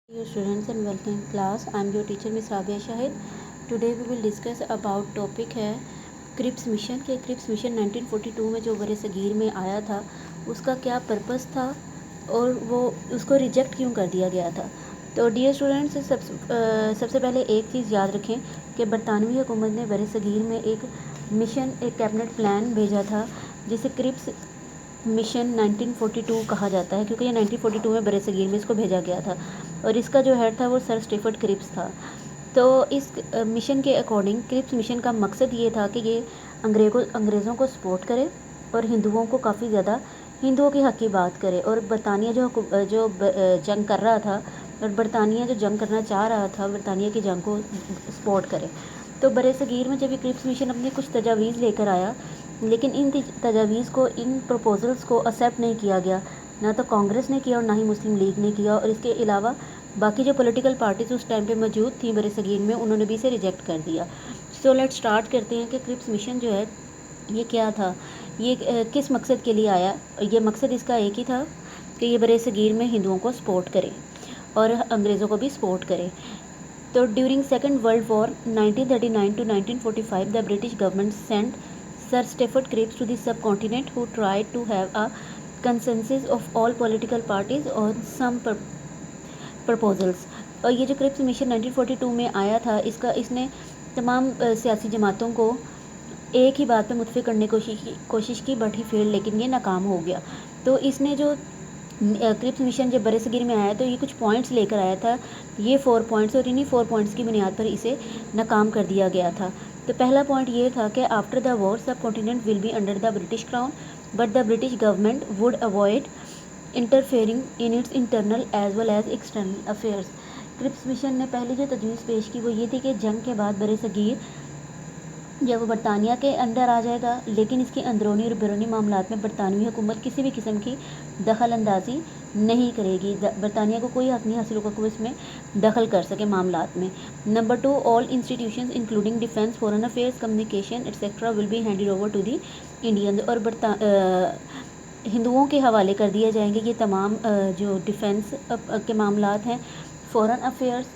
Dear students and welcome class. I am your teacher Miss Rabia Shahid. Today we will discuss about topic है Cripps mission के Cripps mission 1942 में जो बरे सगीर में आया था उसका क्या पर्पस था और वो उसको रिजेक्ट क्यों कर दिया गया था। तो डियर स्टूडेंट्स सबसे पहले एक चीज़ याद रखें कि बरतानवी हुकूमत ने बरे सगीर में एक मिशन एक कैबिनेट प्लान भेजा था जिसे क्रिप्स मिशन 1942 कहा जाता है क्योंकि ये 1942 में बरे सगीर में इसको भेजा गया था और इसका जो हेड था वो सर स्टीफर्ड क्रिप्स था। तो इस मिशन के अकॉर्डिंग क्रिप्स मिशन का मकसद ये था कि ये अंग्रेज़ों को सपोर्ट करे और हिंदुओं को काफ़ी ज़्यादा हिंदुओं के हक़ की बात करे और बरतानिया जो जंग कर रहा था और बरतानिया जो जंग करना चाह रहा था बरतानिया की जंग को सपोर्ट करे। तो बरे सगीर में जब ये क्रिप्स मिशन अपनी कुछ तजावीज़ लेकर आया लेकिन इन तजावीज़ को इन प्रपोजल्स को एक्सेप्ट नहीं किया गया, ना तो कांग्रेस ने किया और ना ही मुस्लिम लीग ने किया और इसके अलावा बाकी जो पॉलिटिकल पार्टीज उस टाइम पे मौजूद थी बरे सगीर में उन्होंने भी इसे रिजेक्ट कर दिया। सो लेट स्टार्ट करते हैं कि क्रिप्स मिशन जो है ये क्या था, ये किस मकसद के लिए आया। ये मकसद इसका एक ही था कि ये बरे सगीर में हिंदुओं को सपोर्ट करे और अंग्रेज़ों को भी सपोर्ट करे। तो during second world war 1939 to 1945 the British government sent Sir Stafford Cripps to the subcontinent who tried to have a consensus of all political parties on some proposals। और ये जो क्रिप्स मिशन 1942 में आया था इसने तमाम सियासी जमातों को एक ही बात पे मुतफिक करने की कोशिश की बट ही फेल, लेकिन ये नाकाम हो गया। तो इसने जो क्रिप्स मिशन जब बरे सगीर में आया तो ये कुछ पॉइंट्स लेकर आया था, ये 4 पॉइंट्स, और इन्हीं 4 पॉइंट्स की बुनियाद पर इसे नाकाम कर दिया गया था। तो पहला पॉइंट ये था कि after the war subcontinent will be under the British crown but the British government would avoid interfering in its internal as well as external affairs. Cripps mission ने पहली जो तजवीज़ पेश की वो ये थी कि जंग के बाद बरे सगीर जब वो बरतानिया के अंदर आ जाएगा लेकिन इसके अंदरूनी और बैरूनी मामलात में बरतानवी हुकूमत किसी भी किस्म की दखल अंदाजी नहीं करेगी। बरतानिया को कोई हक़ नहीं हासिल होगा कि वो इसमें दखल कर सके मामलात में। Number 2, all institutions including defence, foreign affairs, communication etcetera will be handed over to the Indians. और हिंदुओं के हवाले कर दिए जाएंगे ये तमाम जो डिफेंस के मामलात हैं, फॉरेन अफेयर्स,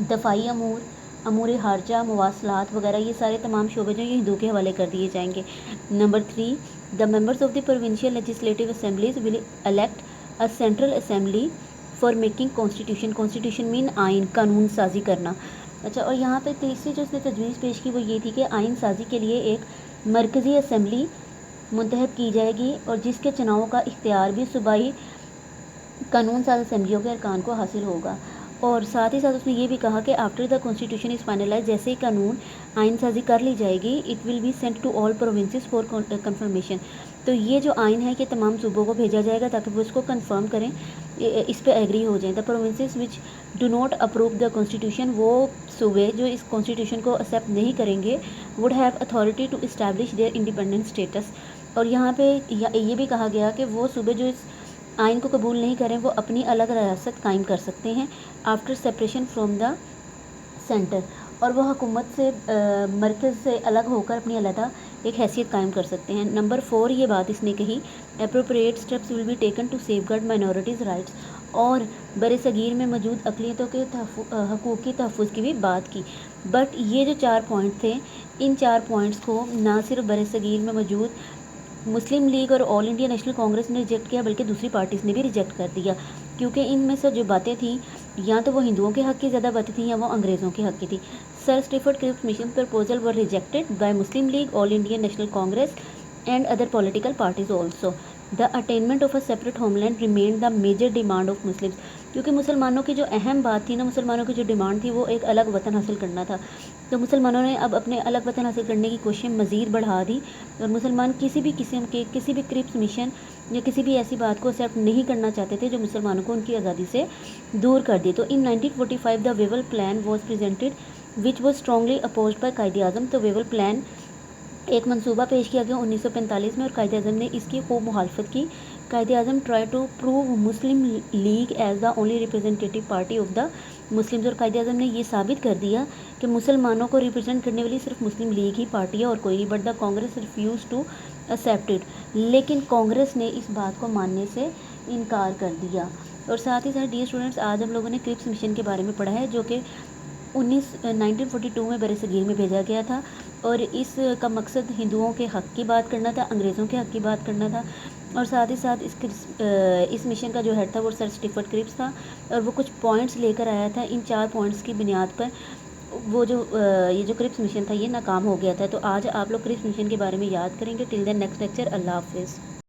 दफाई अमूर हारजा, मवासलात वगैरह, ये सारे तमाम शोबे जो ये हिंदू के हवाले कर दिए जाएंगे। Number 3, the members of the provincial legislative assemblies will elect a central assembly for making constitution mean आइन, कानून साजी करना। अच्छा, और यहाँ पे तीसरी जो उसने तजवीज़ पेश की वो ये थी कि आइन साजी के लिए एक मरकज़ी असम्बली मुंतखब की जाएगी और जिसके चुनाव का इख्तियार भी सूबाई कानून साज असम्बलियों के अरकान को हासिल होगा। और साथ ही साथ उसने ये भी कहा कि after the constitution is finalise, जैसे ही कानून आइन साजी कर ली जाएगी, it will be sent to all provinces for confirmation. तो ये जो आइन है कि तमाम सूबों को भेजा जाएगा ताकि वो इसको कंफर्म करें, इस पे एग्री हो जाएं। The provinces which do not approve the constitution, वो सूबे जो इस कॉन्स्टिट्यूशन को एक्सेप्ट नहीं करेंगे, would have authority to establish their independent states. और यहाँ पे ये भी कहा गया कि वो सूबे जो इस आइन को कबूल नहीं करें वो अपनी अलग रियासत कायम कर सकते हैं after separation from the centre, और वो हुकूमत से मरकज़ से अलग होकर अपनी अलहदा एक हैसियत कायम कर सकते हैं। नंबर 4, ये बात इसने कही, appropriate steps will be taken to safeguard minorities rights, और बरे सगीर में मौजूद अक़लियतों के हकूक़ की तहफ़्फ़ुज़ की भी बात की। बट ये जो 4 पॉइंट थे, इन 4 पॉइंट्स को ना सिर्फ बरे सगीर में मौजूद मुस्लिम लीग और ऑल इंडिया नेशनल कांग्रेस ने रिजेक्ट किया बल्कि दूसरी पार्टीज़ ने भी रिजेक्ट कर दिया, क्योंकि इनमें से जो बातें थी या तो वो हिंदुओं के हक़ की ज़्यादा बातें थी या वो अंग्रेज़ों के हक़ की थी। Sir Stafford Cripps mission proposal were rejected by Muslim League, All India National Congress and other political parties also. The attainment of a separate homeland remain the major demand of Muslims, क्योंकि मुसलमानों की जो अहम बात थी ना, मुसलमानों की जो डिमांड थी वो एक अलग वतन हासिल करना था। तो मुसलमानों ने अब अपने अलग वतन हासिल करने की कोशिश मज़ीद बढ़ा दी और मुसलमान किसी भी किस्म के किसी भी क्रिप्स मिशन या किसी भी ऐसी बात को एक्सेप्ट नहीं करना चाहते थे जो मुसलमानों को उनकी आज़ादी से दूर कर दी। तो in 1945 the Wavell plan was presented which was strongly opposed by Quaid Azam. तो वेवल प्लान एक मंसूबा पेश किया गया 1945 में और कायद आज़म ने इसकी खूब मुखालफत की। Quaid Azam try to prove Muslim League as the only representative party of the Muslims, और कायद आज़म ने ये साबित कर दिया कि मुसलमानों को रिप्रेजेंट करने वाली सिर्फ मुस्लिम लीग ही पार्टी है और कोई नहीं। But the Congress refuse to accept it, लेकिन कांग्रेस ने इस बात को मानने से इनकार कर दिया। اور ساتھ ہی ساتھ ڈیئر اسٹوڈنٹس، آج ہم لوگوں نے کرپس مشن کے بارے میں پڑھا ہے، جو کہ 1942 میں برصغیر میں بھیجا گیا تھا، اور اس کا مقصد ہندوؤں کے حق کی بات کرنا تھا، انگریزوں کے حق کی بات کرنا تھا، اور ساتھ ہی ساتھ اس مشن کا جو ہیڈ تھا وہ سر اسٹیفرڈ کرپس تھا، اور وہ کچھ پوائنٹس لے کر آیا تھا۔ ان 4 پوائنٹس کی بنیاد پر وہ یہ جو کرپس مشن تھا یہ ناکام ہو گیا تھا۔ تو آج آپ لوگ کرپس مشن کے بارے میں یاد کریں گے۔ ٹل دین نیکسٹ لیکچر، اللہ حافظ۔